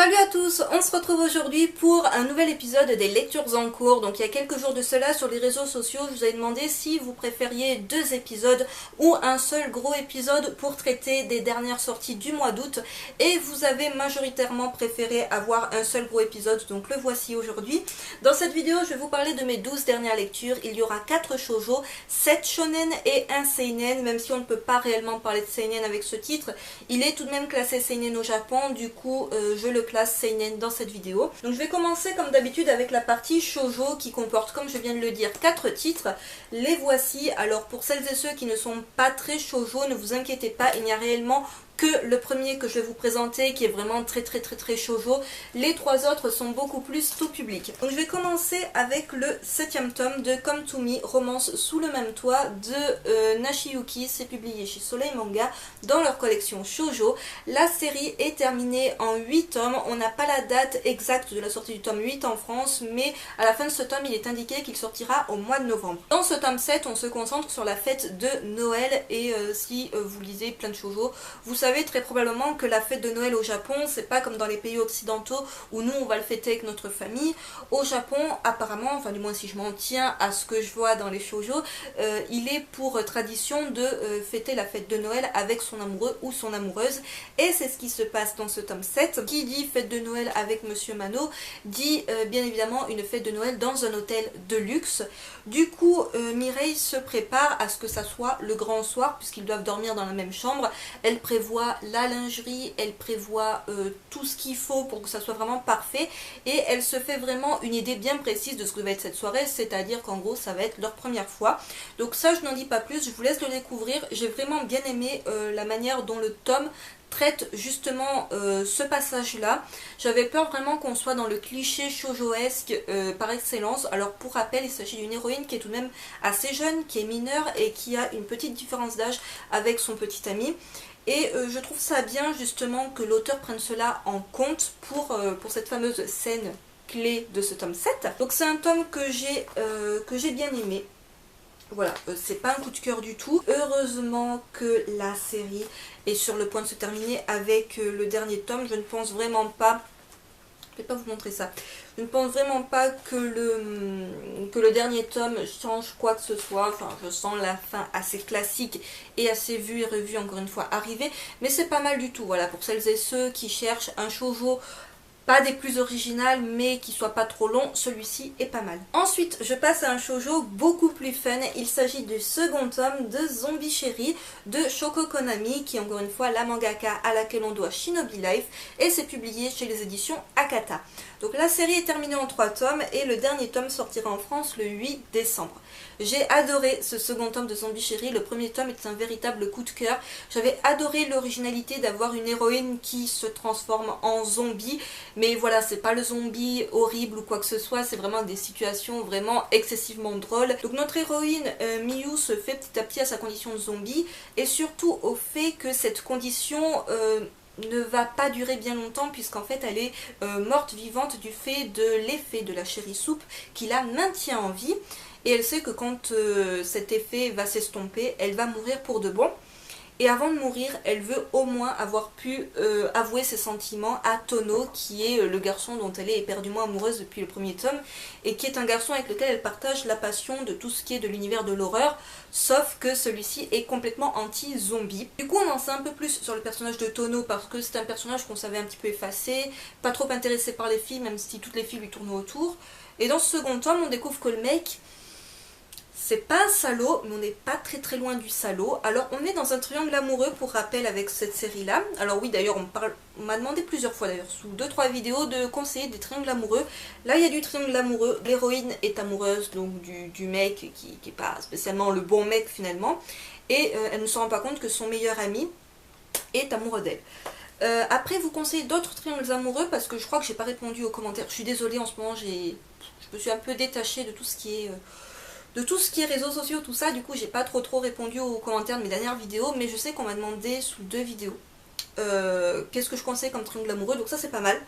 Salut à tous, on se retrouve aujourd'hui pour un nouvel épisode des lectures en cours. Donc il y a quelques jours de cela sur les réseaux sociaux, je vous ai demandé si vous préfériez 2 épisodes ou un seul gros épisode pour traiter des dernières sorties du mois d'août. Et vous avez majoritairement préféré avoir un seul gros épisode, donc le voici aujourd'hui. Dans cette vidéo, je vais vous parler de mes 12 dernières lectures. Il y aura 4 shoujo, 7 shonen et 1 seinen, même si on ne peut pas réellement parler de seinen avec ce titre. Il est tout de même classé seinen au Japon, du coup je le classe seinen dans cette vidéo. Donc je vais commencer comme d'habitude avec la partie shoujo qui comporte, comme je viens de le dire, 4 titres. Les voici. Alors pour celles et ceux qui ne sont pas très shoujo, ne vous inquiétez pas, il n'y a réellement que le premier que je vais vous présenter qui est vraiment très shoujo. Les 3 autres sont beaucoup plus tout public. Donc je vais commencer avec le 7e tome de Come to Me, romance sous le même toit de Nashiyuki. C'est publié chez Soleil Manga dans leur collection shoujo. La série est terminée en 8 tomes. On n'a pas la date exacte de la sortie du tome 8 en France, mais à la fin de ce tome il est indiqué qu'il sortira au mois de novembre. Dans ce tome 7 on se concentre sur la fête de Noël et si vous lisez plein de shoujo, vous savez très probablement que la fête de Noël au Japon, c'est pas comme dans les pays occidentaux où nous on va le fêter avec notre famille. Au Japon, apparemment, enfin du moins si je m'en tiens à ce que je vois dans les shoujo, il est pour tradition de fêter la fête de Noël avec son amoureux ou son amoureuse. Et c'est ce qui se passe dans ce tome 7. Qui dit fête de Noël avec Monsieur Mano, dit bien évidemment une fête de Noël dans un hôtel de luxe. Du coup, Mireille se prépare à ce que ça soit le grand soir, puisqu'ils doivent dormir dans la même chambre. Elle prévoit la lingerie, elle prévoit tout ce qu'il faut pour que ça soit vraiment parfait, et elle se fait vraiment une idée bien précise de ce que va être cette soirée, c'est-à-dire qu'en gros ça va être leur première fois. Donc ça je n'en dis pas plus, je vous laisse le découvrir. J'ai vraiment bien aimé la manière dont le tome traite justement ce passage là. J'avais peur vraiment qu'on soit dans le cliché shoujoesque par excellence. Alors pour rappel, il s'agit d'une héroïne qui est tout de même assez jeune, qui est mineure et qui a une petite différence d'âge avec son petit ami. Et je trouve ça bien justement que l'auteur prenne cela en compte pour cette fameuse scène clé de ce tome 7. Donc c'est un tome que j'ai bien aimé. Voilà, c'est pas un coup de cœur du tout. Heureusement que la série est sur le point de se terminer avec le dernier tome. Je ne pense vraiment pas... Je vais pas vous montrer ça. Je ne pense vraiment pas que le dernier tome change quoi que ce soit. Enfin, je sens la fin assez classique et assez vue et revue encore une fois arriver. Mais c'est pas mal du tout. Voilà, pour celles et ceux qui cherchent un shoujo pas des plus originales mais qui soit pas trop long, celui-ci est pas mal. Ensuite je passe à un shoujo beaucoup plus fun. Il s'agit du second tome de Zombie Cherry de Shoko Konami, qui est encore une fois la mangaka à laquelle on doit Shinobi Life, et c'est publié chez les éditions Akata. Donc la série est terminée en 3 tomes et le dernier tome sortira en France le 8 décembre. J'ai adoré ce second tome de Zombie Cherry. Le premier tome est un véritable coup de cœur. J'avais adoré l'originalité d'avoir une héroïne qui se transforme en zombie. Mais voilà, c'est pas le zombie horrible ou quoi que ce soit, c'est vraiment des situations vraiment excessivement drôles. Donc notre héroïne Miyu se fait petit à petit à sa condition de zombie, et surtout au fait que cette condition ne va pas durer bien longtemps, puisqu'en fait elle est morte vivante du fait de l'effet de la cherry soup qui la maintient en vie. Et elle sait que quand cet effet va s'estomper, elle va mourir pour de bon. Et avant de mourir, elle veut au moins avoir pu avouer ses sentiments à Tono, qui est le garçon dont elle est éperdument amoureuse depuis le premier tome, et qui est un garçon avec lequel elle partage la passion de tout ce qui est de l'univers de l'horreur, sauf que celui-ci est complètement anti-zombie. Du coup on en sait un peu plus sur le personnage de Tono, parce que c'est un personnage qu'on savait un petit peu effacé, pas trop intéressé par les filles, même si toutes les filles lui tournent autour. Et dans ce second tome, on découvre que le mec... c'est pas un salaud, mais on n'est pas très loin du salaud. Alors on est dans un triangle amoureux pour rappel avec cette série là. Alors oui, d'ailleurs on m'a demandé plusieurs fois d'ailleurs sous 2-3 vidéos de conseiller des triangles amoureux. Là il y a du triangle amoureux, l'héroïne est amoureuse donc du mec qui est pas spécialement le bon mec finalement. Et elle ne se rend pas compte que son meilleur ami est amoureux d'elle. Après vous conseillez d'autres triangles amoureux, parce que je crois que j'ai pas répondu aux commentaires. Je suis désolée, en ce moment je me suis un peu détachée de tout ce qui est réseaux sociaux, tout ça. Du coup j'ai pas trop répondu aux commentaires de mes dernières vidéos, mais je sais qu'on m'a demandé sous 2 vidéos qu'est-ce que je conseille comme triangle amoureux, donc ça c'est pas mal.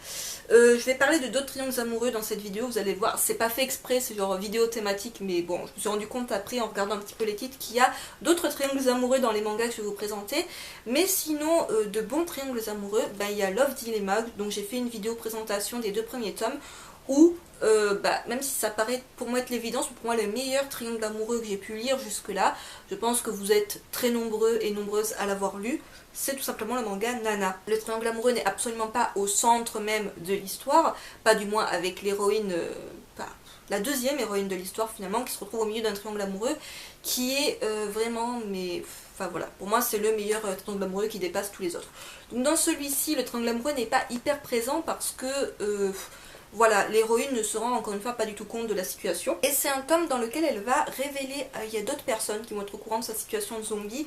Je vais parler de d'autres triangles amoureux dans cette vidéo, vous allez voir, c'est pas fait exprès, c'est genre vidéo thématique, mais bon, je me suis rendu compte après en regardant un petit peu les titres qu'il y a d'autres triangles amoureux dans les mangas que je vais vous présenter. Mais sinon, de bons triangles amoureux, ben, il y a Love Dilemma, donc j'ai fait une vidéo présentation des 2 premiers tomes, où même si ça paraît pour moi être l'évidence, pour moi le meilleur triangle amoureux que j'ai pu lire jusque là, je pense que vous êtes très nombreux et nombreuses à l'avoir lu, c'est tout simplement le manga Nana. Le triangle amoureux n'est absolument pas au centre même de l'histoire, pas du moins avec l'héroïne, la deuxième héroïne de l'histoire finalement, qui se retrouve au milieu d'un triangle amoureux qui est vraiment, mais enfin voilà, pour moi c'est le meilleur triangle amoureux qui dépasse tous les autres. Donc dans celui-ci, le triangle amoureux n'est pas hyper présent parce que voilà, l'héroïne ne se rend encore une fois pas du tout compte de la situation. Et c'est un tome dans lequel elle va révéler, il y a d'autres personnes qui vont être au courant de sa situation de zombie.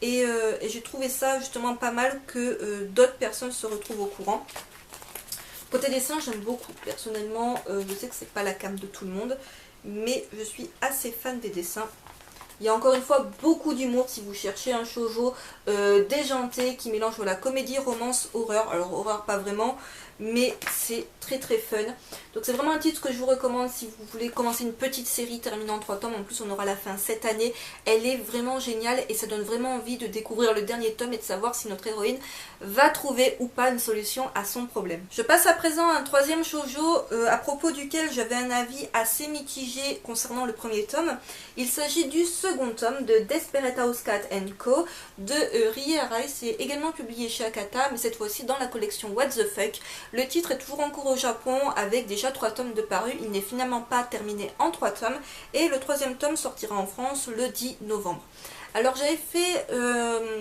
Et j'ai trouvé ça justement pas mal que d'autres personnes se retrouvent au courant. Côté dessin, j'aime beaucoup. Personnellement, je sais que c'est pas la came de tout le monde, mais je suis assez fan des dessins. Il y a encore une fois beaucoup d'humour si vous cherchez un shoujo déjanté qui mélange voilà, comédie, romance, horreur. Alors horreur pas vraiment, mais c'est très très fun. Donc c'est vraiment un titre que je vous recommande si vous voulez commencer une petite série terminée en 3 tomes. En plus on aura la fin cette année. Elle est vraiment géniale et ça donne vraiment envie de découvrir le dernier tome et de savoir si notre héroïne va trouver ou pas une solution à son problème. Je passe à présent à un 3e shoujo à propos duquel j'avais un avis assez mitigé concernant le premier tome. Il s'agit du second tome de Desperate Housecat & Co. de Rie Arai. C'est également publié chez Akata, mais cette fois-ci dans la collection What the Fuck. Le titre est toujours en cours au Japon avec déjà 3 tomes de paru. Il n'est finalement pas terminé en 3 tomes et le 3e tome sortira en France le 10 novembre. Alors j'avais fait,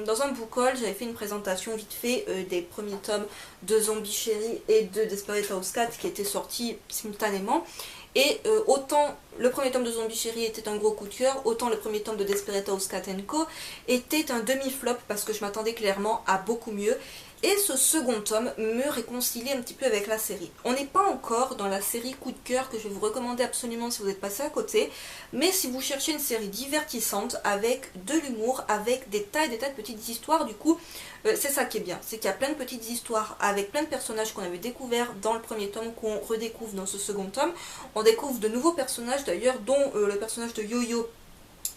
dans un book haul, j'avais fait une présentation vite fait des premiers tomes de Zombie Cherry et de Desperate Housecat qui étaient sortis simultanément. Et autant le premier tome de Zombie Cherry était un gros coup de cœur, autant le premier tome de Desperate Housecat & Co était un demi-flop parce que je m'attendais clairement à beaucoup mieux. Et ce second tome me réconcilie un petit peu avec la série. On n'est pas encore dans la série coup de cœur que je vais vous recommander absolument si vous êtes passé à côté, mais si vous cherchez une série divertissante avec de l'humour, avec des tas et des tas de petites histoires, du coup, c'est ça qui est bien. C'est qu'il y a plein de petites histoires avec plein de personnages qu'on avait découverts dans le premier tome, qu'on redécouvre dans ce second tome. On découvre de nouveaux personnages d'ailleurs, dont le personnage de Yo-Yo,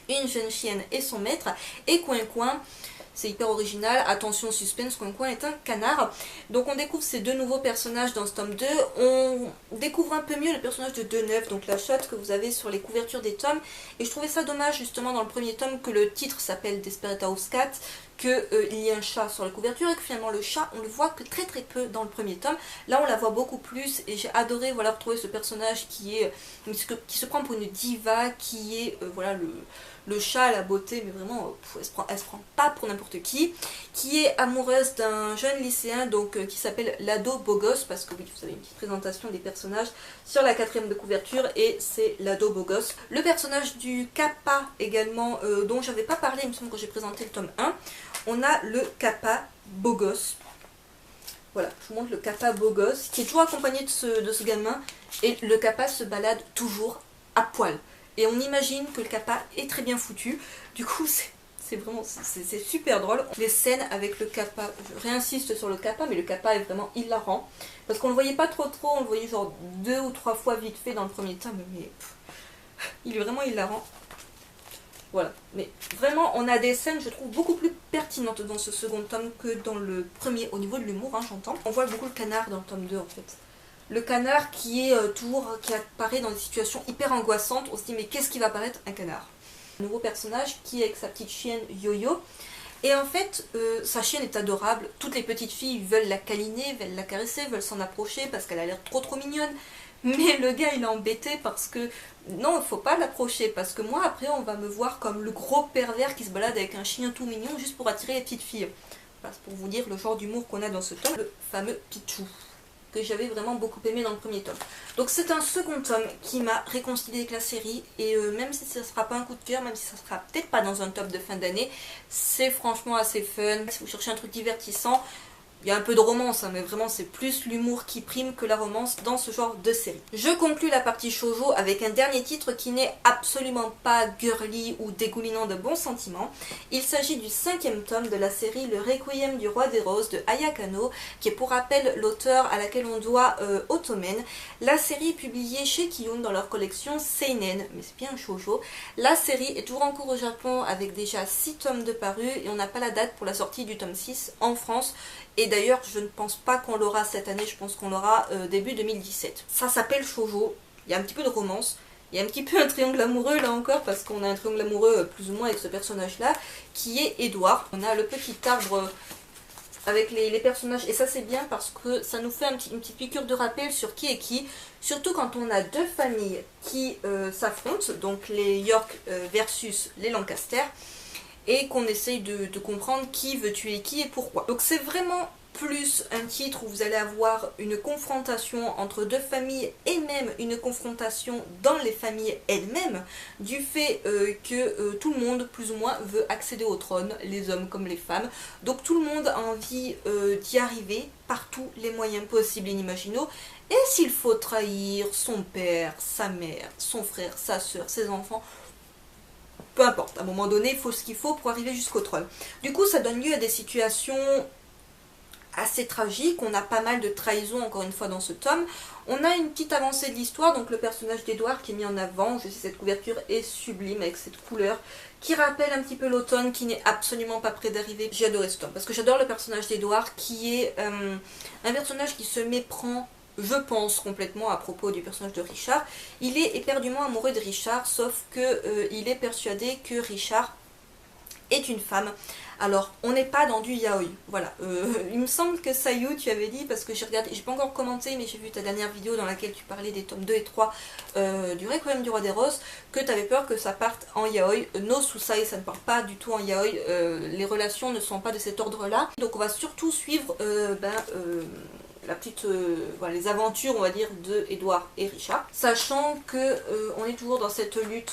une jeune chienne et son maître, et Coin Coin. C'est hyper original, attention suspense, Coin Coin est un canard. Donc on découvre ces 2 nouveaux personnages dans ce tome 2. On découvre un peu mieux le personnage de Deneuve, donc la chatte que vous avez sur les couvertures des tomes. Et je trouvais ça dommage justement dans le premier tome que le titre s'appelle Desperate Housecat, qu'il y ait un chat sur la couverture et que finalement le chat on le voit que très très peu dans le premier tome. Là on la voit beaucoup plus et j'ai adoré voilà, retrouver ce personnage qui se prend pour une diva, qui est voilà, le chat à la beauté, mais vraiment elle se prend pas pour n'importe qui est amoureuse d'un jeune lycéen donc qui s'appelle l'ado beau gosse, parce que oui, vous avez une petite présentation des personnages sur la 4e de couverture et c'est l'ado beau gosse. Le personnage du Kappa également, dont j'avais pas parlé, il me semble que j'ai présenté le tome 1, on a le Kappa beau gosse. Voilà, je vous montre le Kappa beau gosse, qui est toujours accompagné de ce gamin, et le Kappa se balade toujours à poil. Et on imagine que le Kappa est très bien foutu. Du coup, c'est vraiment c'est super drôle. Les scènes avec le Kappa, je réinsiste sur le Kappa, mais le Kappa est vraiment hilarant. Parce qu'on le voyait pas trop, on le voyait genre 2 ou 3 fois vite fait dans le premier tome, mais il est vraiment hilarant. Voilà, mais vraiment on a des scènes je trouve beaucoup plus pertinentes dans ce second tome que dans le premier, au niveau de l'humour hein, j'entends. On voit beaucoup le canard dans le tome 2 en fait. Le canard qui est qui apparaît dans des situations hyper angoissantes, on se dit mais qu'est-ce qui va apparaître? Un canard. Un nouveau personnage qui est avec sa petite chienne Yo-Yo. Et en fait, sa chienne est adorable, toutes les petites filles veulent la câliner, veulent la caresser, veulent s'en approcher parce qu'elle a l'air trop mignonne. Mais le gars il est embêté parce que non, il faut pas l'approcher parce que moi après on va me voir comme le gros pervers qui se balade avec un chien tout mignon juste pour attirer les petites filles. Voilà, c'est pour vous dire le genre d'humour qu'on a dans ce tome, le fameux Pichou, que j'avais vraiment beaucoup aimé dans le premier tome. Donc c'est un second tome qui m'a réconcilié avec la série et même si ça ne sera pas un coup de cœur, même si ça ne sera peut-être pas dans un top de fin d'année, c'est franchement assez fun. Si vous cherchez un truc divertissant, Il y a un peu de romance, hein, mais vraiment c'est plus l'humour qui prime que la romance dans ce genre de série. Je conclus la partie shoujo avec un dernier titre qui n'est absolument pas girly ou dégoulinant de bons sentiments. Il s'agit du 5e tome de la série Le Requiem du Roi des Roses de Aya Kano, qui est pour rappel l'auteur à laquelle on doit Ottomen. La série est publiée chez Kiyun dans leur collection Seinen, mais c'est bien un shoujo. La série est toujours en cours au Japon avec déjà 6 tomes de parus et on n'a pas la date pour la sortie du tome 6 en France. Et d'ailleurs, je ne pense pas qu'on l'aura cette année, je pense qu'on l'aura début 2017. Ça s'appelle shoujo, il y a un petit peu de romance, il y a un petit peu un triangle amoureux là encore, parce qu'on a un triangle amoureux plus ou moins avec ce personnage-là, qui est Edouard. On a le petit arbre avec les personnages, et ça c'est bien parce que ça nous fait une petite piqûre de rappel sur qui est qui, surtout quand on a deux familles qui s'affrontent, donc les York versus les Lancaster, et qu'on essaye de comprendre qui veut tuer qui et pourquoi. Donc c'est vraiment plus un titre où vous allez avoir une confrontation entre deux familles et même une confrontation dans les familles elles-mêmes, du fait que tout le monde plus ou moins veut accéder au trône, les hommes comme les femmes. Donc tout le monde a envie d'y arriver par tous les moyens possibles et inimaginaux. Et s'il faut trahir son père, sa mère, son frère, sa soeur, ses enfants, peu importe, à un moment donné, il faut ce qu'il faut pour arriver jusqu'au trône. Du coup, ça donne lieu à des situations assez tragiques. On a pas mal de trahisons, encore une fois, dans ce tome. On a une petite avancée de l'histoire, donc le personnage d'Edouard qui est mis en avant. Je sais, cette couverture est sublime avec cette couleur qui rappelle un petit peu l'automne, qui n'est absolument pas près d'arriver. J'ai adoré ce tome, parce que j'adore le personnage d'Edouard, qui est un personnage qui se méprend, je pense, complètement à propos du personnage de Richard. Il est éperdument amoureux de Richard, sauf que il est persuadé que Richard est une femme. Alors, on n'est pas dans du yaoi, voilà. Il me semble que Sayu, tu avais dit, parce que j'ai regardé, j'ai pas encore commenté, mais j'ai vu ta dernière vidéo dans laquelle tu parlais des tomes 2 et 3 du Requiem du Roi des Roses, que tu avais peur que ça parte en yaoi. No Susai, ça ne part pas du tout en yaoi, les relations ne sont pas de cet ordre-là. Donc on va surtout suivre la petite, voilà, les aventures, on va dire, de Edouard et Richard, sachant que on est toujours dans cette lutte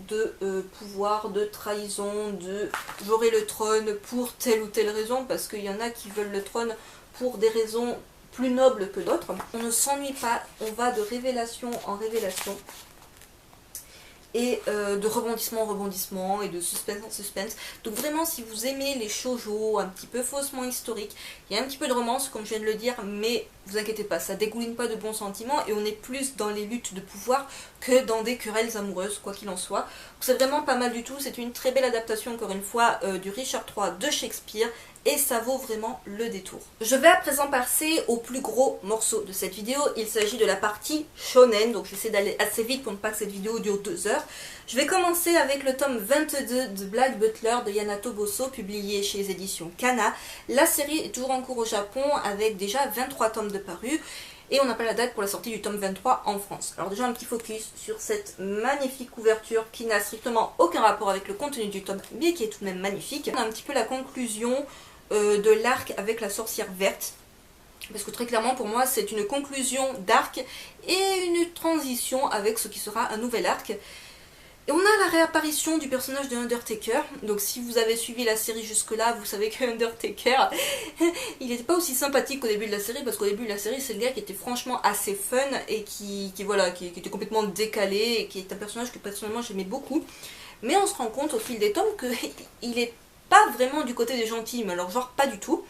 de pouvoir, de trahison, de j'aurai le trône pour telle ou telle raison, parce qu'il y en a qui veulent le trône pour des raisons plus nobles que d'autres. On ne s'ennuie pas, on va de révélation en révélation, et de rebondissement en rebondissement, et de suspense en suspense. Donc vraiment, si vous aimez les shoujo un petit peu faussement historiques, il y a un petit peu de romance, comme je viens de le dire, mais vous inquiétez pas, ça dégouline pas de bons sentiments, et on est plus dans les luttes de pouvoir que dans des querelles amoureuses, quoi qu'il en soit. C'est vraiment pas mal du tout, c'est une très belle adaptation, encore une fois, du Richard III de Shakespeare, et ça vaut vraiment le détour. Je vais à présent passer au plus gros morceau de cette vidéo. Il s'agit de la partie shonen, donc je vais essayer d'aller assez vite pour ne pas que cette vidéo dure 2 heures. Je vais commencer avec le tome 22 de Black Butler de Yanato Bosso, publié chez les éditions Kana. La série est toujours en cours au Japon avec déjà 23 tomes de parus. Et on n'a pas la date pour la sortie du tome 23 en France. Alors déjà un petit focus sur cette magnifique couverture qui n'a strictement aucun rapport avec le contenu du tome, mais qui est tout de même magnifique. On a un petit peu la conclusion de l'arc avec la sorcière verte. Parce que très clairement pour moi c'est une conclusion d'arc et une transition avec ce qui sera un nouvel arc. Et on a la réapparition du personnage de Undertaker. Donc si vous avez suivi la série jusque là, vous savez que Undertaker, il n'était pas aussi sympathique qu'au début de la série, parce qu'au début de la série c'est le gars qui était franchement assez fun et qui était complètement décalé, et qui est un personnage que personnellement j'aimais beaucoup. Mais on se rend compte au fil des tomes qu'il est pas vraiment du côté des gentils, mais alors genre pas du tout.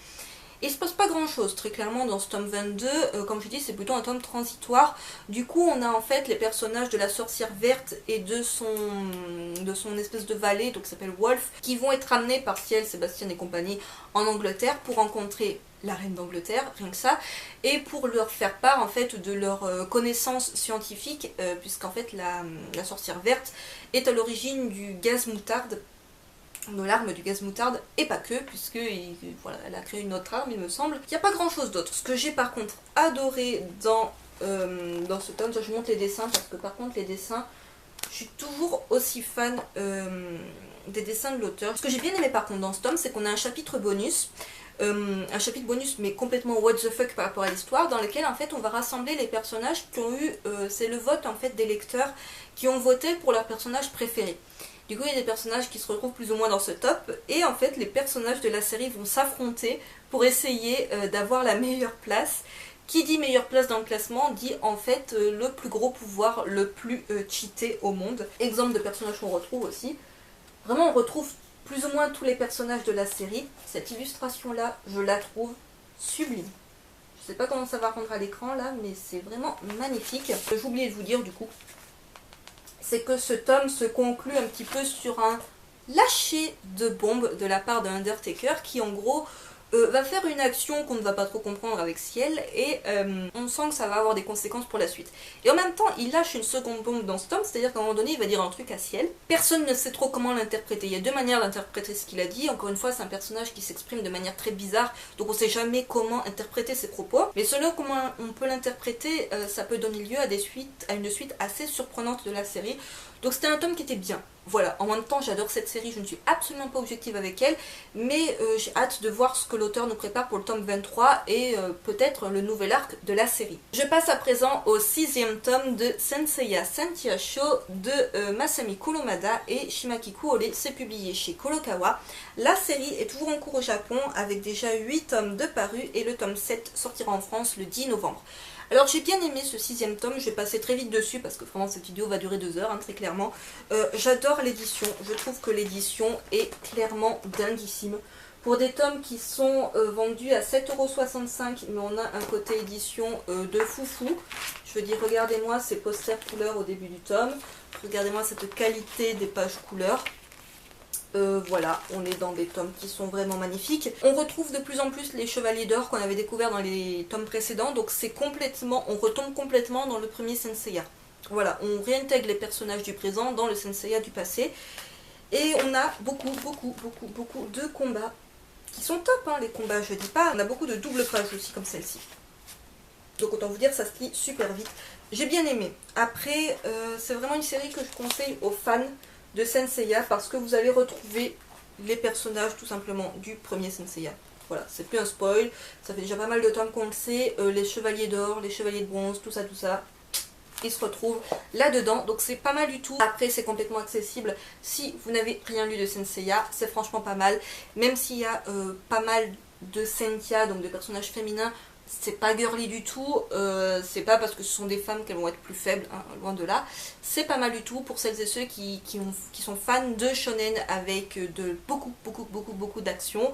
Il se passe pas grand chose très clairement dans ce tome 22, comme je dis c'est plutôt un tome transitoire. Du coup on a en fait les personnages de la sorcière verte et de son espèce de valet, donc qui s'appelle Wolf, qui vont être amenés par Ciel, Sébastien et compagnie en Angleterre pour rencontrer la reine d'Angleterre, rien que ça, et pour leur faire part en fait de leurs connaissances scientifiques, puisqu'en fait la sorcière verte est à l'origine du gaz moutarde, de l'arme du gaz moutarde, et pas que, puisque voilà, elle a créé une autre arme il me semble. Il n'y a pas grand chose d'autre. Ce que j'ai par contre adoré dans ce tome, je montre les dessins, parce que par contre les dessins, je suis toujours aussi fan des dessins de l'auteur. Ce que j'ai bien aimé par contre dans ce tome, c'est qu'on a un chapitre bonus, mais complètement what the fuck par rapport à l'histoire, dans lequel en fait on va rassembler les personnages qui ont eu, c'est le vote en fait des lecteurs qui ont voté pour leur personnage préféré. Du coup il y a des personnages qui se retrouvent plus ou moins dans ce top, et en fait les personnages de la série vont s'affronter pour essayer d'avoir la meilleure place. Qui dit meilleure place dans le classement dit en fait le plus gros pouvoir, le plus cheaté au monde. Exemple de personnages qu'on retrouve aussi. Vraiment on retrouve plus ou moins tous les personnages de la série. Cette illustration là, je la trouve sublime. Je sais pas comment ça va rendre à l'écran là, mais c'est vraiment magnifique. J'ai oublié de vous dire du coup, c'est que ce tome se conclut un petit peu sur un lâcher de bombe de la part de Undertaker qui en gros va faire une action qu'on ne va pas trop comprendre avec Ciel, et on sent que ça va avoir des conséquences pour la suite. Et en même temps, il lâche une seconde bombe dans ce tome, c'est-à-dire qu'à un moment donné, il va dire un truc à Ciel. Personne ne sait trop comment l'interpréter. Il y a deux manières d'interpréter ce qu'il a dit. Encore une fois, c'est un personnage qui s'exprime de manière très bizarre, donc on ne sait jamais comment interpréter ses propos. Mais selon comment on peut l'interpréter, ça peut donner lieu à une suite assez surprenante de la série. Donc c'était un tome qui était bien. Voilà, en même temps j'adore cette série, je ne suis absolument pas objective avec elle, mais j'ai hâte de voir ce que l'auteur nous prépare pour le tome 23 et peut-être le nouvel arc de la série. Je passe à présent au 6e tome de Senseiya Sentia Sho de Masami Kurumada et Shimaki Kuore, c'est publié chez Kurokawa. La série est toujours en cours au Japon avec déjà 8 tomes de parus et le tome 7 sortira en France le 10 novembre. Alors j'ai bien aimé ce 6e tome, je vais passer très vite dessus parce que vraiment cette vidéo va durer 2 heures, hein, très clairement. J'adore l'édition, je trouve que l'édition est clairement dinguissime. Pour des tomes qui sont vendus à 7,65 €, mais on a un côté édition de foufou. Je veux dire, regardez-moi ces posters couleurs au début du tome, regardez-moi cette qualité des pages couleurs. Voilà, on est dans des tomes qui sont vraiment magnifiques. On retrouve de plus en plus les chevaliers d'or qu'on avait découverts dans les tomes précédents, donc c'est complètement, on retombe complètement dans le premier Senseiya. Voilà, on réintègre les personnages du présent dans le Senseiya du passé. Et on a beaucoup de combats qui sont top, hein, les combats, je dis pas. On a beaucoup de doubles pages aussi comme celle-ci. Donc autant vous dire, ça se lit super vite. J'ai bien aimé. Après, c'est vraiment une série que je conseille aux fans de Senseiya parce que vous allez retrouver les personnages tout simplement du premier Senseiya. Voilà, c'est plus un spoil, ça fait déjà pas mal de temps qu'on le sait, les chevaliers d'or, les chevaliers de bronze, tout ça, ils se retrouvent là-dedans, donc c'est pas mal du tout. Après c'est complètement accessible, si vous n'avez rien lu de Senseiya, c'est franchement pas mal, même s'il y a pas mal de Sentia, donc de personnages féminins, c'est pas girly du tout, c'est pas parce que ce sont des femmes qu'elles vont être plus faibles, hein, loin de là. C'est pas mal du tout pour celles et ceux qui sont fans de shonen avec de beaucoup d'action.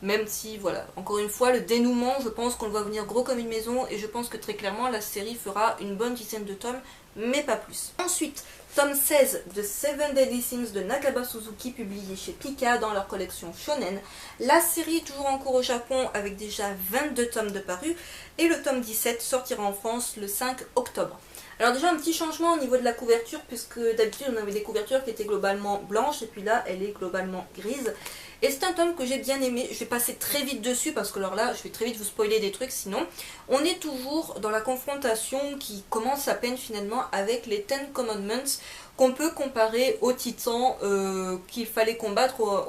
Même si, voilà, encore une fois, le dénouement, je pense qu'on le voit venir gros comme une maison, et je pense que très clairement la série fera une bonne dizaine de tomes, mais pas plus. Ensuite, tome 16 de Seven Deadly Sins de Nakaba Suzuki, publié chez Pika dans leur collection Shonen. La série est toujours en cours au Japon avec déjà 22 tomes de parus, et le tome 17 sortira en France le 5 octobre. Alors déjà un petit changement au niveau de la couverture, puisque d'habitude on avait des couvertures qui étaient globalement blanches, et puis là elle est globalement grise. Et c'est un tome que j'ai bien aimé, je vais passer très vite dessus parce que alors là je vais très vite vous spoiler des trucs sinon. On est toujours dans la confrontation qui commence à peine finalement avec les Ten Commandments qu'on peut comparer aux titans qu'il fallait combattre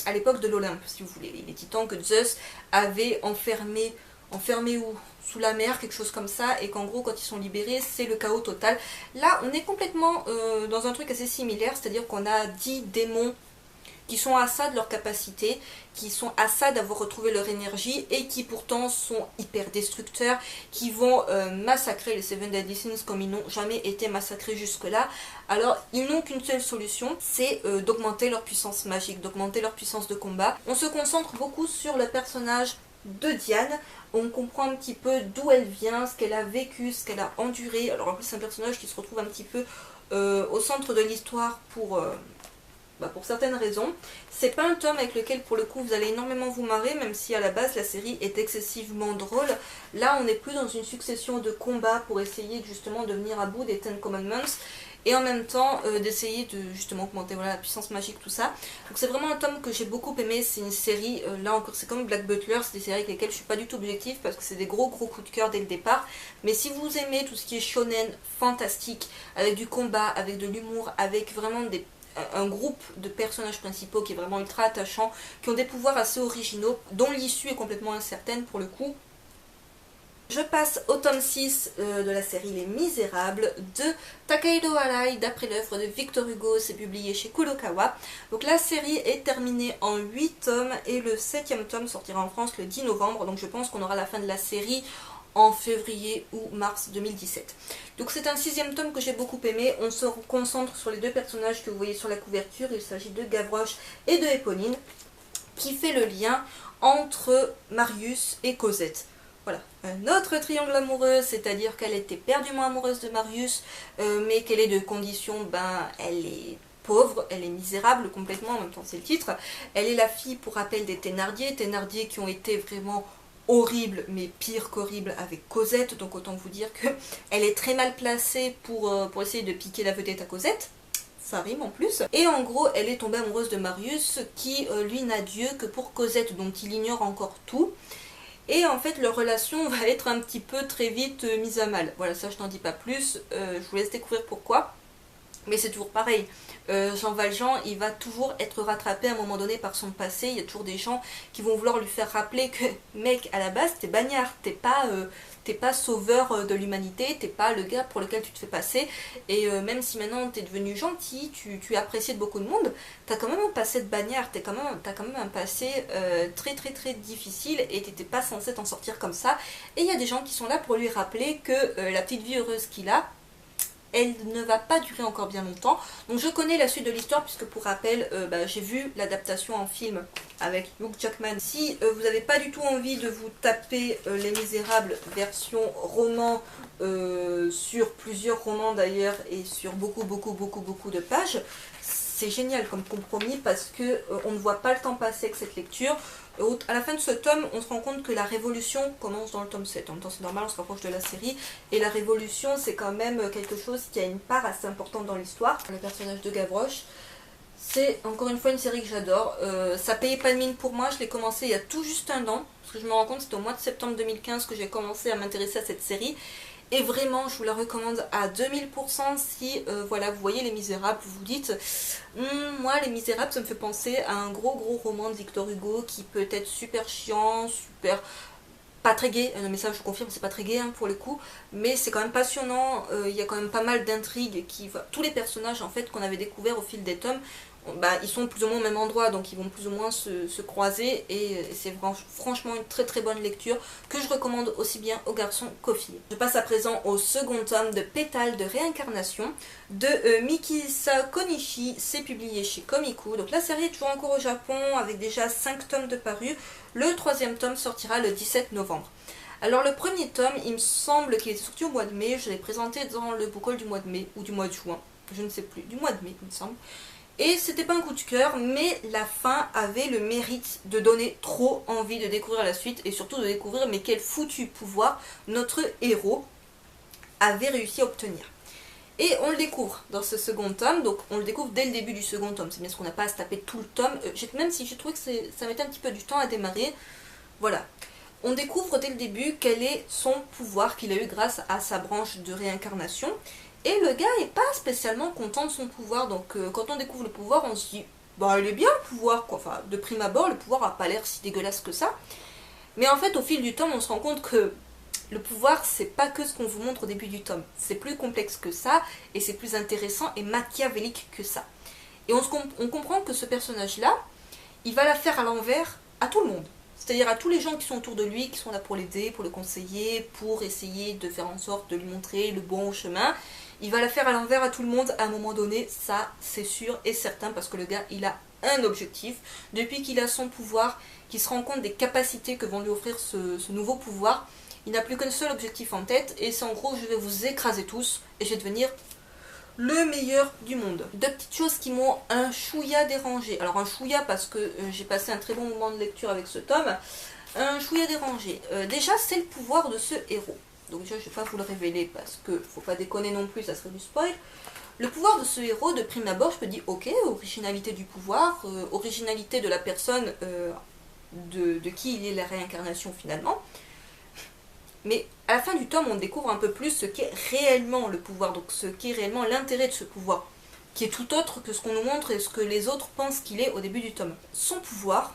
à l'époque de l'Olympe, si vous voulez. Les titans que Zeus avait enfermés où sous la mer, quelque chose comme ça, et qu'en gros quand ils sont libérés c'est le chaos total. Là on est complètement dans un truc assez similaire, c'est-à-dire qu'on a 10 démons qui sont à ça de leur capacité, qui sont à ça d'avoir retrouvé leur énergie et qui pourtant sont hyper destructeurs, qui vont massacrer les Seven Deadly Sins comme ils n'ont jamais été massacrés jusque-là. Alors ils n'ont qu'une seule solution, c'est d'augmenter leur puissance magique, d'augmenter leur puissance de combat. On se concentre beaucoup sur le personnage de Diane, on comprend un petit peu d'où elle vient, ce qu'elle a vécu, ce qu'elle a enduré. Alors en plus c'est un personnage qui se retrouve un petit peu au centre de l'histoire pour certaines raisons. C'est pas un tome avec lequel pour le coup vous allez énormément vous marrer, même si à la base la série est excessivement drôle. Là on n'est plus dans une succession de combats pour essayer justement de venir à bout des Ten Commandments et en même temps d'essayer de justement augmenter voilà, la puissance magique, tout ça. Donc c'est vraiment un tome que j'ai beaucoup aimé. C'est une série, là encore c'est comme Black Butler, c'est des séries avec lesquelles je suis pas du tout objective parce que c'est des gros coups de cœur dès le départ. Mais si vous aimez tout ce qui est shonen fantastique, avec du combat, avec de l'humour, avec vraiment un groupe de personnages principaux qui est vraiment ultra attachant, qui ont des pouvoirs assez originaux, dont l'issue est complètement incertaine pour le coup, Je passe au tome 6 de la série Les Misérables de Takehiro Arai, d'après l'œuvre de Victor Hugo, c'est publié chez Kurokawa. Donc la série est terminée en 8 tomes et le 7e tome sortira en France le 10 novembre, donc je pense qu'on aura la fin de la série en février ou mars 2017. Donc c'est un 6e tome que j'ai beaucoup aimé, on se concentre sur les deux personnages que vous voyez sur la couverture, il s'agit de Gavroche et de Éponine, qui fait le lien entre Marius et Cosette. Voilà, un autre triangle amoureux, c'est-à-dire qu'elle était perdument amoureuse de Marius, mais qu'elle est de condition, elle est pauvre, elle est misérable complètement, en même temps c'est le titre. Elle est la fille, pour rappel, des Thénardier qui ont été vraiment horribles, mais pire qu'horribles avec Cosette, donc autant vous dire qu'elle est très mal placée pour essayer de piquer la vedette à Cosette. Ça rime en plus. Et en gros, elle est tombée amoureuse de Marius, qui lui n'a Dieu que pour Cosette, dont il ignore encore tout. Et en fait, leur relation va être un petit peu très vite mise à mal. Voilà, ça je n'en dis pas plus, je vous laisse découvrir pourquoi. Mais c'est toujours pareil, Jean Valjean, il va toujours être rattrapé à un moment donné par son passé. Il y a toujours des gens qui vont vouloir lui faire rappeler que, mec, à la base, t'es bagnard, t'es pas sauveur de l'humanité, t'es pas le gars pour lequel tu te fais passer. Et même si maintenant t'es devenu gentil, tu es apprécié de beaucoup de monde, t'as quand même un passé de bagnard, t'as quand même un passé très très très difficile et t'étais pas censé t'en sortir comme ça. Et il y a des gens qui sont là pour lui rappeler que la petite vie heureuse qu'il a, elle ne va pas durer encore bien longtemps. Donc je connais la suite de l'histoire puisque pour rappel, j'ai vu l'adaptation en film avec Hugh Jackman. Si vous n'avez pas du tout envie de vous taper Les Misérables version roman, sur plusieurs romans d'ailleurs et sur beaucoup de pages, c'est génial comme compromis parce que on ne voit pas le temps passer avec cette lecture. À la fin de ce tome, on se rend compte que la révolution commence dans le tome 7. En même temps, c'est normal, on se rapproche de la série. Et la révolution, c'est quand même quelque chose qui a une part assez importante dans l'histoire. Le personnage de Gavroche, c'est encore une fois une série que j'adore. Ça payait pas de mine pour moi, je l'ai commencé il y a tout juste un an. Parce que je me rends compte, c'était au mois de septembre 2015 que j'ai commencé à m'intéresser à cette série. Et vraiment, je vous la recommande à 2000% si voilà, vous voyez Les Misérables, vous vous dites moi, Les Misérables, ça me fait penser à un gros roman de Victor Hugo qui peut être super chiant, super pas très gai, mais ça je confirme, c'est pas très gai pour le coup, mais c'est quand même passionnant, il y a quand même pas mal d'intrigues tous les personnages en fait qu'on avait découverts au fil des tomes, ils sont plus ou moins au même endroit, donc ils vont plus ou moins se croiser, et c'est franchement une très bonne lecture que je recommande aussi bien aux garçons qu'aux filles. Je passe à présent au second tome de Pétales de réincarnation de Mikisa Konishi, c'est publié chez Komiku. Donc la série est toujours en cours au Japon avec déjà 5 tomes de parus. Le 3e tome sortira le 17 novembre. Alors le premier tome, il me semble qu'il est sorti au mois de mai, je l'ai présenté dans le book haul du mois de mai ou du mois de juin, je ne sais plus, du mois de mai il me semble. Et c'était pas un coup de cœur, mais la fin avait le mérite de donner trop envie de découvrir la suite et surtout de découvrir mais quel foutu pouvoir notre héros avait réussi à obtenir. Et on le découvre dans ce second tome, donc on le découvre dès le début du second tome, c'est bien ce qu'on n'a pas à se taper tout le tome, même si j'ai trouvé que ça mettait un petit peu du temps à démarrer, voilà. On découvre dès le début quel est son pouvoir qu'il a eu grâce à sa branche de réincarnation. Et le gars est pas spécialement content de son pouvoir, donc quand on découvre le pouvoir, on se dit il est bien le pouvoir, quoi. Enfin, de prime abord, le pouvoir a pas l'air si dégueulasse que ça. Mais en fait, au fil du tome, on se rend compte que le pouvoir, c'est pas que ce qu'on vous montre au début du tome. C'est plus complexe que ça, et c'est plus intéressant et machiavélique que ça. Et on comprend que ce personnage-là, il va la faire à l'envers à tout le monde. C'est-à-dire à tous les gens qui sont autour de lui, qui sont là pour l'aider, pour le conseiller, pour essayer de faire en sorte de lui montrer le bon chemin. Il va la faire à l'envers à tout le monde à un moment donné, ça c'est sûr et certain, parce que le gars il a un objectif. Depuis qu'il a son pouvoir, qu'il se rend compte des capacités que vont lui offrir ce nouveau pouvoir, il n'a plus qu'un seul objectif en tête, et c'est en gros je vais vous écraser tous et je vais devenir le meilleur du monde. Deux petites choses qui m'ont un chouïa dérangé. Alors un chouïa parce que j'ai passé un très bon moment de lecture avec ce tome. Un chouïa dérangé. Déjà c'est le pouvoir de ce héros. Donc déjà je ne vais pas vous le révéler parce que faut pas déconner non plus, ça serait du spoil. Le pouvoir de ce héros, de prime abord, je me dis ok, originalité du pouvoir, originalité de la personne de qui il est la réincarnation finalement. Mais à la fin du tome, on découvre un peu plus ce qu'est réellement le pouvoir, donc ce qu'est réellement l'intérêt de ce pouvoir, qui est tout autre que ce qu'on nous montre et ce que les autres pensent qu'il est au début du tome. Son pouvoir,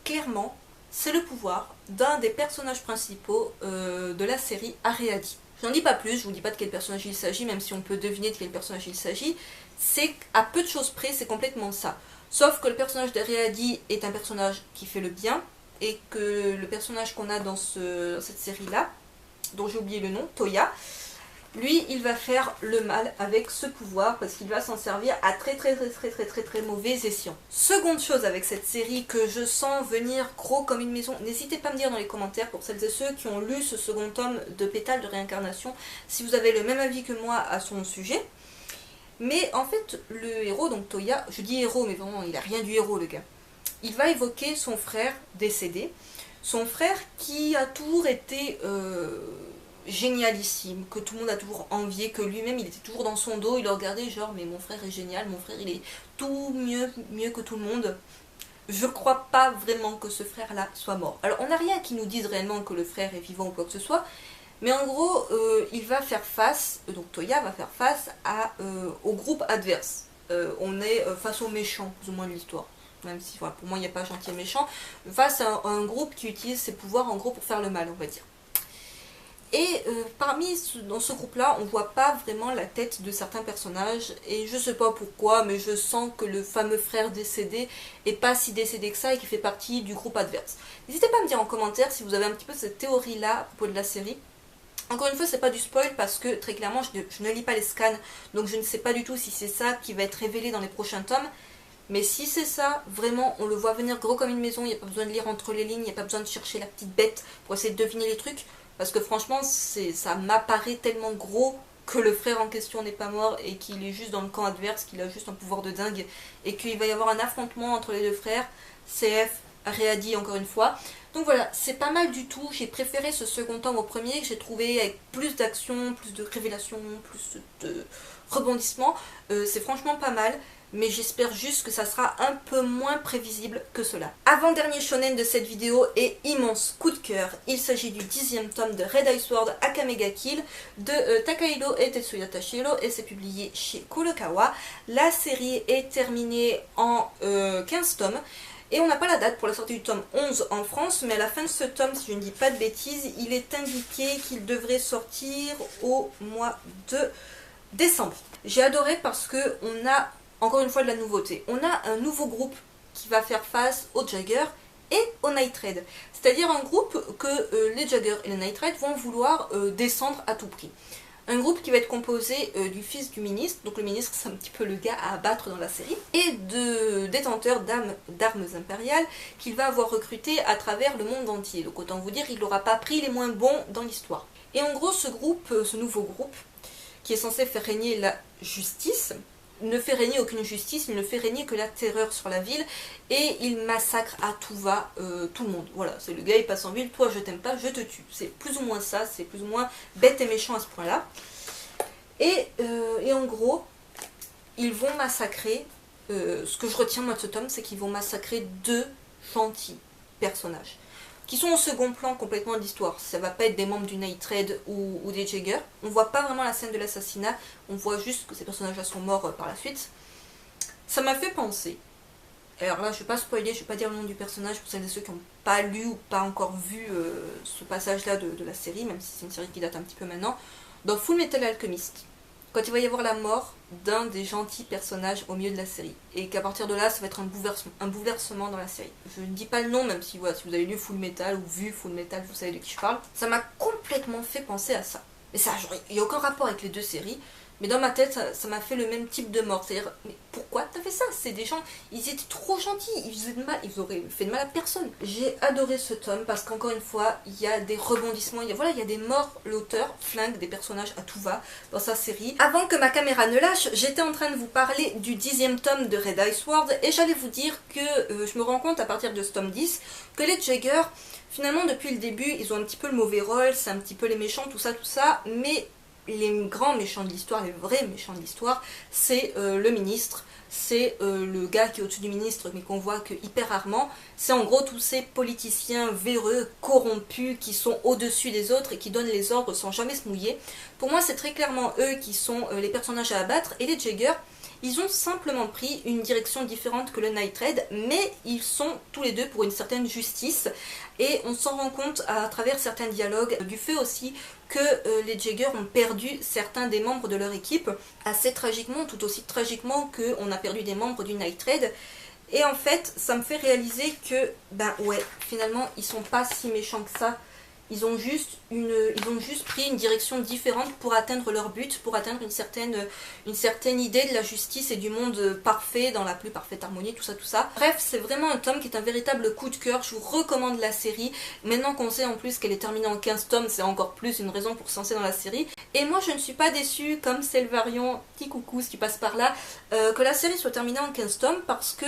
clairement, c'est le pouvoir d'un des personnages principaux de la série Areadi. J'en dis pas plus, je vous dis pas de quel personnage il s'agit, même si on peut deviner de quel personnage il s'agit. C'est à peu de choses près, c'est complètement ça. Sauf que le personnage d'Areadi est un personnage qui fait le bien, et que le personnage qu'on a dans cette série-là, dont j'ai oublié le nom, Toya, lui, il va faire le mal avec ce pouvoir parce qu'il va s'en servir à très mauvais escient. Seconde chose avec cette série que je sens venir gros comme une maison, n'hésitez pas à me dire dans les commentaires pour celles et ceux qui ont lu ce second tome de Pétales de réincarnation si vous avez le même avis que moi à son sujet. Mais en fait, le héros, donc Toya, je dis héros mais vraiment il a rien du héros le gars, il va évoquer son frère décédé, son frère qui a toujours été génialissime, que tout le monde a toujours envié, que lui-même il était toujours dans son dos, il le regardait genre mais mon frère est génial, mon frère il est tout mieux que tout le monde. Je crois pas vraiment que ce frère là soit mort. Alors on n'a rien qui nous dise réellement que le frère est vivant ou quoi que ce soit, mais en gros il va faire face, donc Toya va faire face au groupe adverse. On est face aux méchants plus ou moins de l'histoire, même si voilà, pour moi il n'y a pas gentil et méchant, face à un groupe qui utilise ses pouvoirs en gros pour faire le mal, on va dire. Et dans ce groupe-là, on voit pas vraiment la tête de certains personnages, et je sais pas pourquoi, mais je sens que le fameux frère décédé est pas si décédé que ça et qu'il fait partie du groupe adverse. N'hésitez pas à me dire en commentaire si vous avez un petit peu cette théorie-là à propos de la série. Encore une fois, c'est pas du spoil parce que très clairement, je ne lis pas les scans, donc je ne sais pas du tout si c'est ça qui va être révélé dans les prochains tomes. Mais si c'est ça, vraiment, on le voit venir gros comme une maison, il n'y a pas besoin de lire entre les lignes, il n'y a pas besoin de chercher la petite bête pour essayer de deviner les trucs. Parce que franchement, ça m'apparaît tellement gros que le frère en question n'est pas mort et qu'il est juste dans le camp adverse, qu'il a juste un pouvoir de dingue et qu'il va y avoir un affrontement entre les deux frères, CF, Areadi encore une fois. Donc voilà, c'est pas mal du tout, j'ai préféré ce second tome au premier, que j'ai trouvé avec plus d'action, plus de révélations, plus de rebondissements. C'est franchement pas mal. Mais j'espère juste que ça sera un peu moins prévisible que cela. Avant-dernier shonen de cette vidéo et immense coup de cœur, il s'agit du 10e tome de Red Ice Sword Akamega Kill de Takahiro et Tetsuya Tashiro et c'est publié chez Kurokawa. La série est terminée en 15 tomes. Et on n'a pas la date pour la sortie du tome 11 en France, mais à la fin de ce tome, si je ne dis pas de bêtises, il est indiqué qu'il devrait sortir au mois de décembre. J'ai adoré parce que on a encore une fois de la nouveauté. On a un nouveau groupe qui va faire face aux Jagger et aux Night Raid. C'est-à-dire un groupe que les Jagger et les Night Raid vont vouloir descendre à tout prix. Un groupe qui va être composé du fils du ministre, donc le ministre c'est un petit peu le gars à abattre dans la série, et de détenteurs d'armes impériales qu'il va avoir recruté à travers le monde entier. Donc autant vous dire qu'il n'aura pas pris les moins bons dans l'histoire. Et en gros ce nouveau groupe, qui est censé faire régner la justice, ne fait régner aucune justice, il ne fait régner que la terreur sur la ville et il massacre à tout va tout le monde. Voilà, c'est le gars, il passe en ville, toi je t'aime pas, je te tue. C'est plus ou moins ça, c'est plus ou moins bête et méchant à ce point-là. Et en gros, ils vont massacrer, ce que je retiens moi de ce tome, c'est qu'ils vont massacrer deux gentils personnages qui sont au second plan complètement de l'histoire. Ça va pas être des membres du Night Raid ou des Jagger. On voit pas vraiment la scène de l'assassinat, on voit juste que ces personnages-là sont morts par la suite. Ça m'a fait penser, alors là je vais pas spoiler, je vais pas dire le nom du personnage pour celles et ceux qui n'ont pas lu ou pas encore vu ce passage-là de la série, même si c'est une série qui date un petit peu maintenant, dans Full Metal Alchemist, quand il va y avoir la mort d'un des gentils personnages au milieu de la série. Et qu'à partir de là, ça va être un bouleversement dans la série. Je ne dis pas le nom, même si, voilà, si vous avez lu Full Metal ou vu Full Metal, vous savez de qui je parle. Ça m'a complètement fait penser à ça. Mais ça, il n'y a aucun rapport avec les deux séries. Mais dans ma tête, ça m'a fait le même type de mort. C'est-à-dire, mais pourquoi t'as fait ça? C'est des gens, ils étaient trop gentils, ils faisaient de mal, ils auraient fait de mal à personne. J'ai adoré ce tome parce qu'encore une fois, il y a des rebondissements, il y a des morts. L'auteur flingue des personnages à tout va dans sa série. Avant que ma caméra ne lâche, j'étais en train de vous parler du 10e tome de Red Ice Sword et j'allais vous dire que je me rends compte à partir de ce tome 10 que les Jagger, finalement depuis le début, ils ont un petit peu le mauvais rôle, c'est un petit peu les méchants, tout ça, mais les grands méchants de l'histoire, les vrais méchants de l'histoire, c'est le ministre, c'est le gars qui est au-dessus du ministre mais qu'on voit que hyper rarement, c'est en gros tous ces politiciens véreux, corrompus, qui sont au-dessus des autres et qui donnent les ordres sans jamais se mouiller. Pour moi c'est très clairement eux qui sont les personnages à abattre, et les Jagger, Ils ont simplement pris une direction différente que le Night Raid, mais ils sont tous les deux pour une certaine justice. Et on s'en rend compte à travers certains dialogues, du fait aussi que les Jaeger ont perdu certains des membres de leur équipe, assez tragiquement, tout aussi tragiquement qu'on a perdu des membres du Night Raid. Et en fait, ça me fait réaliser que, ben ouais, finalement, ils sont pas si méchants que ça. Ils ont juste pris une direction différente pour atteindre leur but, pour atteindre une certaine idée de la justice et du monde parfait, dans la plus parfaite harmonie, tout ça, tout ça. Bref, c'est vraiment un tome qui est un véritable coup de cœur. Je vous recommande la série. Maintenant qu'on sait en plus qu'elle est terminée en 15 tomes, c'est encore plus une raison pour se lancer dans la série. Et moi, je ne suis pas déçue, comme Selvarion, petit coucou, ce qui passe par là, que la série soit terminée en 15 tomes, parce que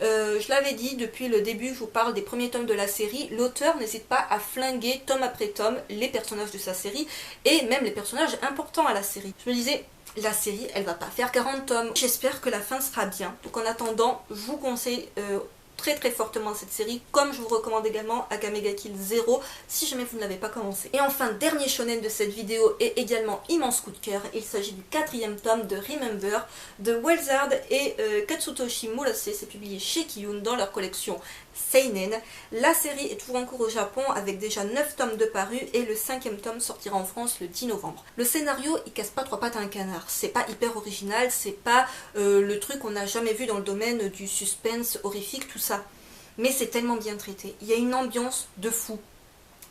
je l'avais dit depuis le début, je vous parle des premiers tomes de la série, l'auteur n'hésite pas à flinguer tome après tome les personnages de sa série et même les personnages importants à la série. Je me disais, la série elle va pas faire 40 tomes, j'espère que la fin sera bien. Donc en attendant, je vous conseille très fortement cette série, comme je vous recommande également Akame ga Kill 0 si jamais vous ne l'avez pas commencé. Et enfin, dernier shonen de cette vidéo et également immense coup de cœur, il s'agit du 4e tome de Remember de Wellsard et Katsutoshi Murase. C'est publié chez Kiyun dans leur collection Seinen. La série est toujours en cours au Japon avec déjà 9 tomes de parus et le 5e tome sortira en France le 10 novembre. Le scénario, il casse pas trois pattes à un canard, c'est pas hyper original, c'est pas le truc qu'on n'a jamais vu dans le domaine du suspense horrifique, tout ça. Mais c'est tellement bien traité, il y a une ambiance de fou.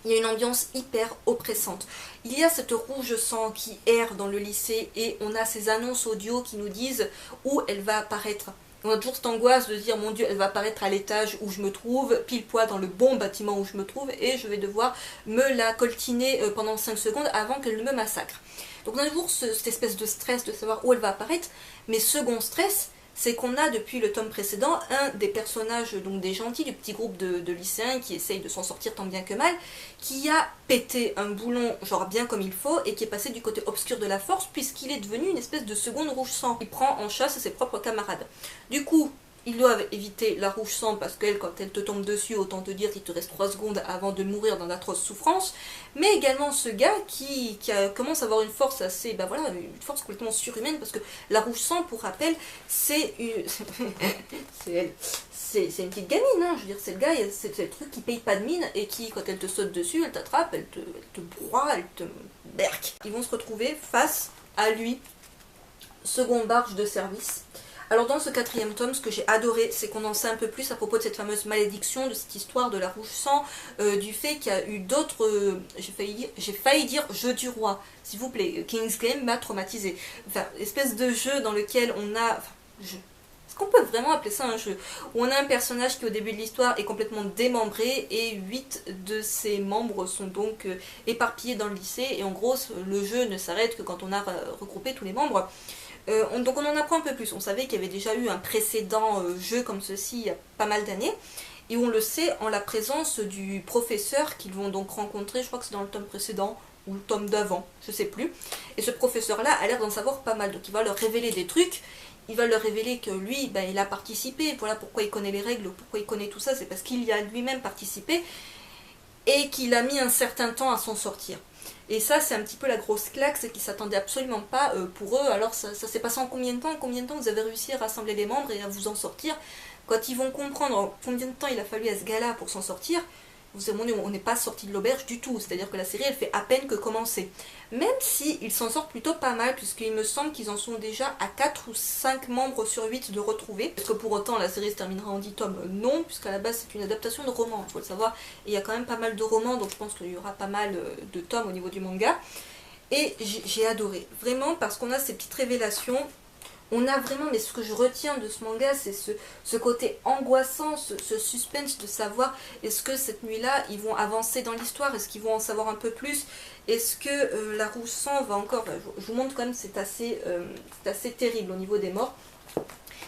Il y a une ambiance hyper oppressante. Il y a cette rouge sang qui erre dans le lycée et on a ces annonces audio qui nous disent où elle va apparaître. On a toujours cette angoisse de dire, mon Dieu, elle va apparaître à l'étage où je me trouve, pile poil dans le bon bâtiment où je me trouve, et je vais devoir me la coltiner pendant 5 secondes avant qu'elle ne me massacre. Donc on a toujours cette espèce de stress de savoir où elle va apparaître, mais second stress, c'est qu'on a depuis le tome précédent un des personnages, donc des gentils du petit groupe de lycéens qui essayent de s'en sortir tant bien que mal, qui a pété un boulon genre bien comme il faut et qui est passé du côté obscur de la force puisqu'il est devenu une espèce de seconde rouge sang. Il prend en chasse ses propres camarades. Du coup, ils doivent éviter la rouge sang parce qu'elle, quand elle te tombe dessus, autant te dire qu'il te reste 3 secondes avant de mourir dans d'atroces souffrances. Mais également ce gars qui commence à avoir une force assez, ben voilà, une force complètement surhumaine parce que la rouge sang, pour rappel, c'est une... c'est une petite gamine, hein. Je veux dire, c'est le gars, c'est le truc qui paye pas de mine et qui, quand elle te saute dessus, elle t'attrape, elle te broie, elle te berque. Ils vont se retrouver face à lui, second barge de service. Alors dans ce 4e tome, ce que j'ai adoré, c'est qu'on en sait un peu plus à propos de cette fameuse malédiction, de cette histoire de la rouge sang, du fait qu'il y a eu d'autres, j'ai failli dire jeu du roi, s'il vous plaît, King's Game m'a traumatisé. Enfin, espèce de jeu dans lequel on a... Enfin, est-ce qu'on peut vraiment appeler ça un jeu? Où on a un personnage qui au début de l'histoire est complètement démembré et 8 de ses membres sont donc éparpillés dans le lycée et en gros le jeu ne s'arrête que quand on a regroupé tous les membres. Donc on en apprend un peu plus. On savait qu'il y avait déjà eu un précédent jeu comme ceci il y a pas mal d'années. Et on le sait en la présence du professeur qu'ils vont donc rencontrer, je crois que c'est dans le tome précédent ou le tome d'avant, je sais plus. Et ce professeur-là a l'air d'en savoir pas mal. Donc il va leur révéler des trucs. Il va leur révéler que lui, ben, il a participé. Voilà pourquoi il connaît les règles, pourquoi il connaît tout ça. C'est parce qu'il y a lui-même participé et qu'il a mis un certain temps à s'en sortir. Et ça, c'est un petit peu la grosse claque, c'est qu'ils ne s'attendaient absolument pas pour eux. Alors ça s'est passé en combien de temps? Combien de temps vous avez réussi à rassembler les membres et à vous en sortir? Quand ils vont comprendre combien de temps il a fallu à ce gars-là pour s'en sortir, vous savez, on n'est pas sorti de l'auberge du tout. C'est-à-dire que la série, elle fait à peine que commencer. Même si ils s'en sortent plutôt pas mal, puisqu'il me semble qu'ils en sont déjà à 4 ou 5 membres sur 8 de retrouvés. Est-ce que pour autant la série se terminera en 10 tomes? Non, puisqu'à la base c'est une adaptation de roman, il faut le savoir. Et il y a quand même pas mal de romans, donc je pense qu'il y aura pas mal de tomes au niveau du manga. Et j'ai adoré, vraiment, parce qu'on a ces petites révélations. On a vraiment, mais ce que je retiens de ce manga, c'est ce côté angoissant, ce suspense de savoir est-ce que cette nuit-là, ils vont avancer dans l'histoire, est-ce qu'ils vont en savoir un peu plus, est-ce que la rouge sang va encore... Je vous montre quand même, c'est assez terrible au niveau des morts.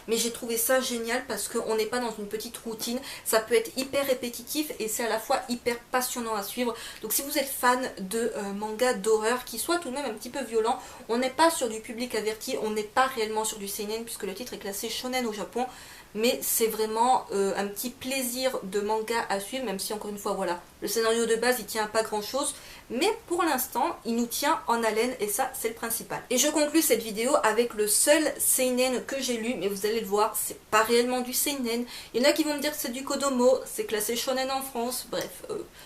Mais j'ai trouvé ça génial parce qu'on n'est pas dans une petite routine, ça peut être hyper répétitif et c'est à la fois hyper passionnant à suivre. Donc si vous êtes fan de manga d'horreur qui soit tout de même un petit peu violent, on n'est pas sur du public averti, on n'est pas réellement sur du seinen puisque le titre est classé shonen au Japon. Mais c'est vraiment un petit plaisir de manga à suivre, même si encore une fois voilà, le scénario de base il tient à pas grand chose, mais pour l'instant il nous tient en haleine et ça c'est le principal. Et je conclus cette vidéo avec le seul seinen que j'ai lu, mais vous allez le voir, c'est pas réellement du seinen. Il y en a qui vont me dire que c'est du kodomo, c'est classé shonen en France, bref,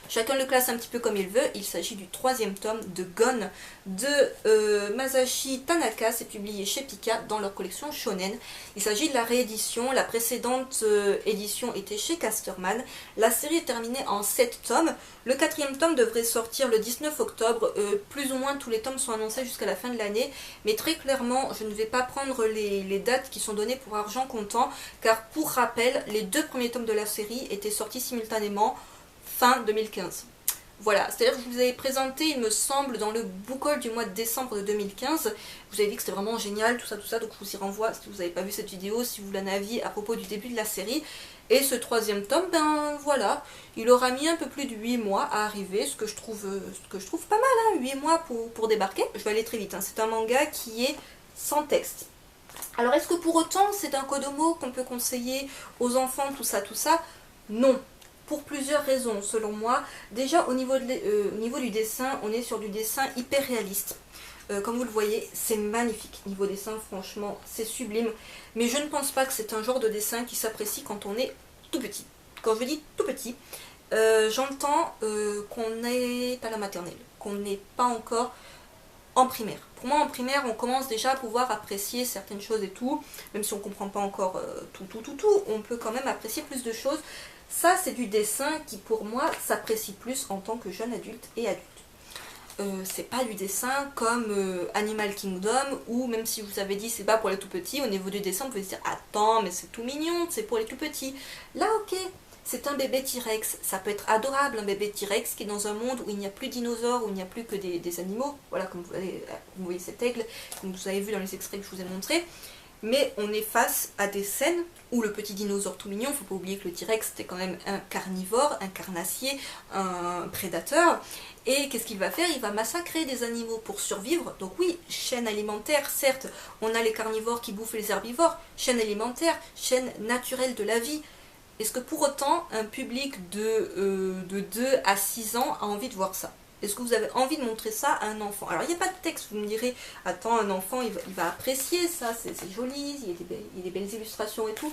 chacun le classe un petit peu comme il veut. Il s'agit du 3e tome de Gon de Masashi Tanaka, c'est publié chez Pika dans leur collection shonen. Il s'agit de la réédition, la précédente édition était chez Casterman. La série est terminée en 7 tomes. Le 4e tome devrait sortir le 19 octobre. Plus ou moins tous les tomes sont annoncés jusqu'à la fin de l'année. Mais très clairement, je ne vais pas prendre les dates qui sont données pour argent comptant. Car pour rappel, les 2 premiers tomes de la série étaient sortis simultanément fin 2015. Voilà, c'est-à-dire que je vous avais présenté, il me semble, dans le book haul du mois de décembre de 2015. Je vous avais dit que c'était vraiment génial, tout ça, donc je vous y renvoie si vous n'avez pas vu cette vidéo, si vous voulez un avis à propos du début de la série. Et ce 3e tome, ben voilà, il aura mis un peu plus de 8 mois à arriver, ce que je trouve pas mal, hein, 8 mois pour débarquer. Je vais aller très vite, hein. C'est un manga qui est sans texte. Alors est-ce que pour autant c'est un kodomo qu'on peut conseiller aux enfants, tout ça? Non. Pour plusieurs raisons, selon moi. Déjà, au niveau du dessin, on est sur du dessin hyper réaliste. Comme vous le voyez, c'est magnifique. Niveau dessin, franchement, c'est sublime. Mais je ne pense pas que c'est un genre de dessin qui s'apprécie quand on est tout petit. Quand je dis tout petit, j'entends qu'on est à la maternelle, qu'on n'est pas encore en primaire. Pour moi, en primaire, on commence déjà à pouvoir apprécier certaines choses et tout. Même si on ne comprend pas encore tout, on peut quand même apprécier plus de choses. Ça, c'est du dessin qui, pour moi, s'apprécie plus en tant que jeune adulte et adulte. C'est pas du dessin comme Animal Kingdom, où même si vous avez dit c'est pas pour les tout petits, au niveau du dessin, vous pouvez se dire attends, mais c'est tout mignon, c'est pour les tout petits. Là, ok, c'est un bébé T-Rex, ça peut être adorable, un bébé T-Rex qui est dans un monde où il n'y a plus de dinosaures, où il n'y a plus que des animaux. Voilà, comme vous voyez cet aigle, comme vous avez vu dans les extraits que je vous ai montrés. Mais on est face à des scènes où le petit dinosaure tout mignon, il ne faut pas oublier que le T-Rex c'était quand même un carnivore, un carnassier, un prédateur. Et qu'est-ce qu'il va faire? Il va massacrer des animaux pour survivre. Donc oui, chaîne alimentaire, certes, on a les carnivores qui bouffent les herbivores, chaîne alimentaire, chaîne naturelle de la vie. Est-ce que pour autant un public de 2 à 6 ans a envie de voir ça? Est-ce que vous avez envie de montrer ça à un enfant? Alors il n'y a pas de texte, vous me direz, attends, un enfant il va apprécier ça, c'est joli, il y a des belles illustrations et tout.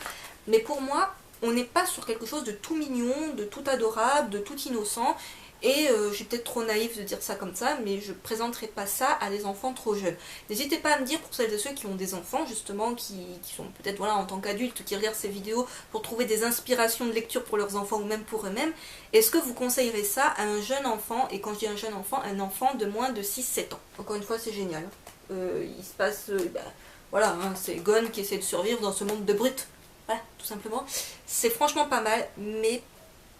Mais pour moi, on n'est pas sur quelque chose de tout mignon, de tout adorable, de tout innocent. Et je suis peut-être trop naïve de dire ça comme ça, mais je ne présenterai pas ça à des enfants trop jeunes. N'hésitez pas à me dire pour celles et ceux qui ont des enfants, justement, qui sont peut-être voilà, en tant qu'adultes, qui regardent ces vidéos pour trouver des inspirations de lecture pour leurs enfants ou même pour eux-mêmes. Est-ce que vous conseillerez ça à un jeune enfant? Et quand je dis un enfant de moins de 6-7 ans. Encore une fois, c'est génial. Il se passe... voilà, hein, c'est Gon qui essaie de survivre dans ce monde de brutes. Voilà, tout simplement. C'est franchement pas mal, mais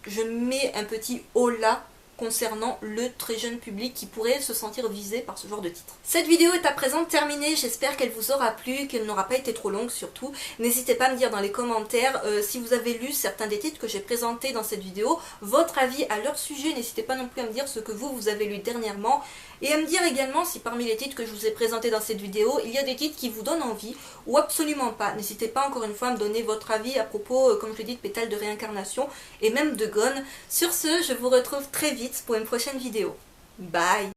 je mets un petit haut là concernant le très jeune public qui pourrait se sentir visé par ce genre de titre. Cette vidéo est à présent terminée, j'espère qu'elle vous aura plu, qu'elle n'aura pas été trop longue surtout. N'hésitez pas à me dire dans les commentaires si vous avez lu certains des titres que j'ai présentés dans cette vidéo, votre avis à leur sujet, n'hésitez pas non plus à me dire ce que vous avez lu dernièrement, et à me dire également si parmi les titres que je vous ai présentés dans cette vidéo, il y a des titres qui vous donnent envie ou absolument pas. N'hésitez pas encore une fois à me donner votre avis à propos, comme je l'ai dit, de Pétales de réincarnation et même de Gon. Sur ce, je vous retrouve très vite pour une prochaine vidéo. Bye!